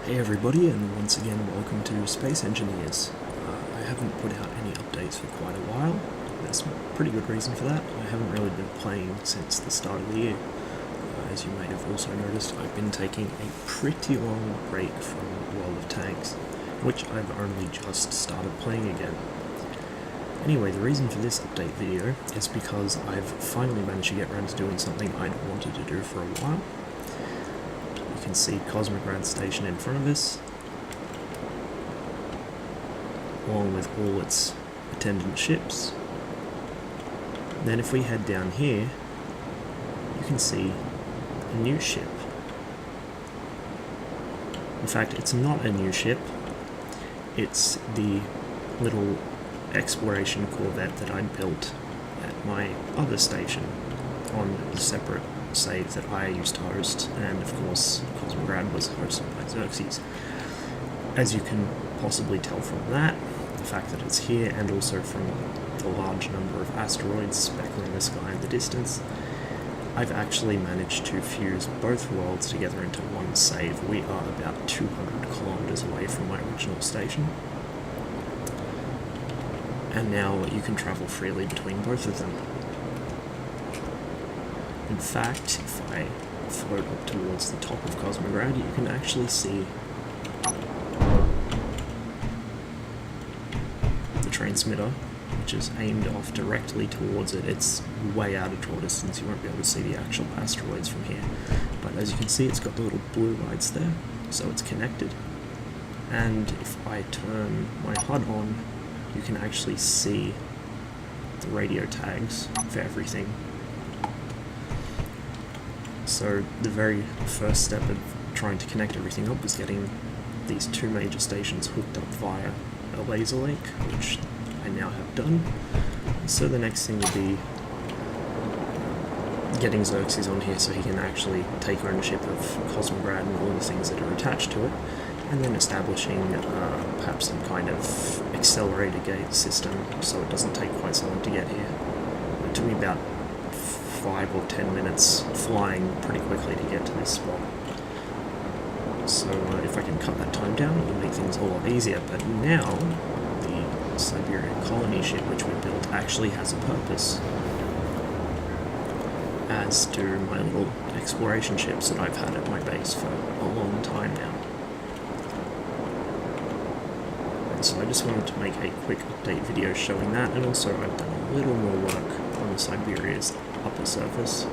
Hey everybody, and once again welcome to Space Engineers. I haven't put out any updates for quite a while. There's a pretty good reason for that. I haven't really been playing since the start of the year. As you may have also noticed, I've been taking a pretty long break from World of Tanks, which I've only just started playing again. Anyway, the reason for this update video is because I've finally managed to get around to doing something I'd wanted to do for a while. You can see Cosmograd Station in front of us, along with all its attendant ships. Then if we head down here, you can see a new ship. In fact, it's not a new ship, it's the little exploration corvette that I'd built at my other station on the separate save that I used to host, and of course Cosmograd was hosted by Xerxes. As you can possibly tell from that, the fact that it's here, and also from the large number of asteroids speckling the sky in the distance, I've actually managed to fuse both worlds together into one save. We are about 200 kilometers away from my original station, and now you can travel freely between both of them. In fact, if I float up towards the top of Cosmograd, you can actually see the transmitter, which is aimed off directly towards it. It's way out of draw distance, you won't be able to see the actual asteroids from here. But as you can see, it's got the little blue lights there, so it's connected. And if I turn my HUD on, you can actually see the radio tags for everything. So the very first step of trying to connect everything up was getting these two major stations hooked up via a laser link, which I now have done. So the next thing would be getting Xerxes on here so he can actually take ownership of Cosmograd and all the things that are attached to it, and then establishing perhaps some kind of accelerator gate system so it doesn't take quite so long to get here. It took me about 5 or 10 minutes flying pretty quickly to get to this spot. So if I can cut that time down, it will make things a lot easier. But now, the Siberian colony ship which we built actually has a purpose, as do my little exploration ships that I've had at my base for a long time now. And so I just wanted to make a quick update video showing that, and also I've done a little more work on the Siberia's upper surface,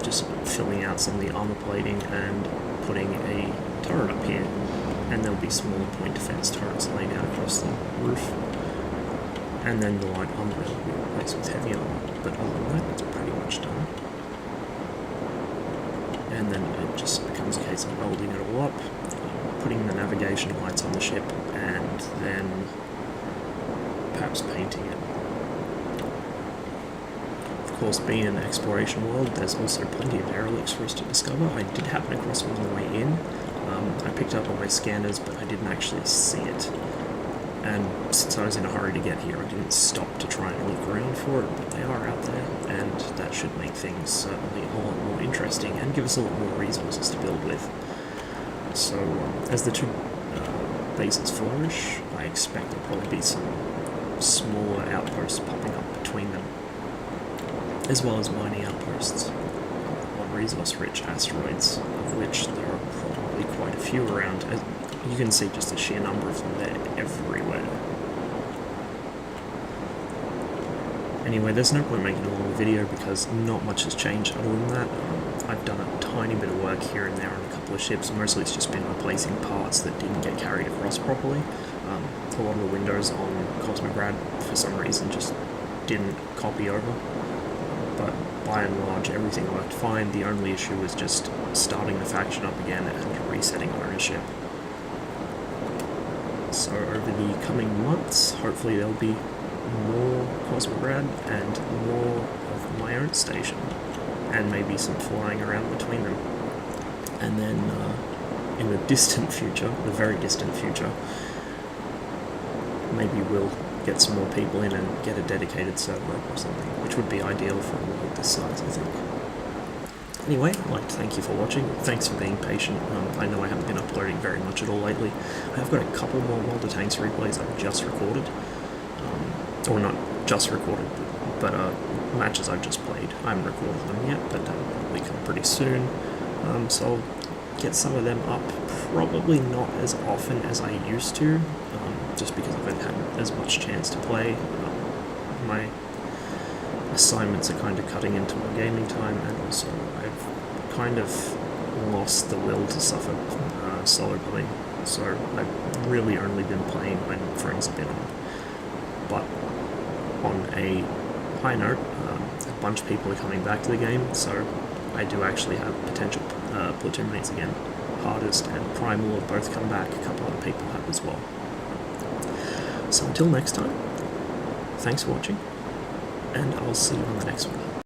just filling out some of the armor plating and putting a turret up here, and there'll be smaller point defense turrets laying out across the roof, and then the light armor will be replaced with heavy armor. But other than that, it's pretty much done. And then it just becomes a case of welding it all up, putting the navigation lights on the ship, and then perhaps painting it. Of course, being in the exploration world, there's also plenty of derelicts for us to discover. I did happen across one on the way in. I picked up on my scanners, but I didn't actually see it. And since I was in a hurry to get here, I didn't stop to try and look around for it, but they are out there, and that should make things certainly a lot more interesting and give us a lot more resources to build with. So, as the two bases flourish, I expect there'll probably be some smaller outposts popping up between them, as well as mining outposts on resource-rich asteroids, of which there are probably quite a few around. As you can see just the sheer number of them, they're everywhere. Anyway, there's no point making a long video because not much has changed other than that. I've done a tiny bit of work here and there on a couple of ships. Mostly it's just been replacing parts that didn't get carried across properly. A lot of the windows on Cosmograd, for some reason, just didn't copy over. But by and large, everything worked fine. The only issue was just starting the faction up again and resetting ownership. So over the coming months, hopefully there'll be more Cosmograd and more of my own station, and maybe some flying around between them. And then in the distant future, the very distant future, maybe we'll get some more people in and get a dedicated server or something, which would be ideal for a world this size, I think. Anyway, I'd like to thank you for watching. Thanks for being patient. I know I haven't been uploading very much at all lately. I've got a couple more World of Tanks replays I've just recorded. Or not just recorded, but matches I've just played. I haven't recorded them yet, but they'll be coming pretty soon. So I'll get some of them up. Probably not as often as I used to, just because I haven't had as much chance to play. My assignments are kind of cutting into my gaming time, and also I've kind of lost the will to suffer solo playing, so I've really only been playing when friends have been on. But on a high note, a bunch of people are coming back to the game, so I do actually have potential platoon mates again. Hardest and Primal have both come back, a couple other people have as well. So until next time, thanks for watching, and I'll see you on the next one.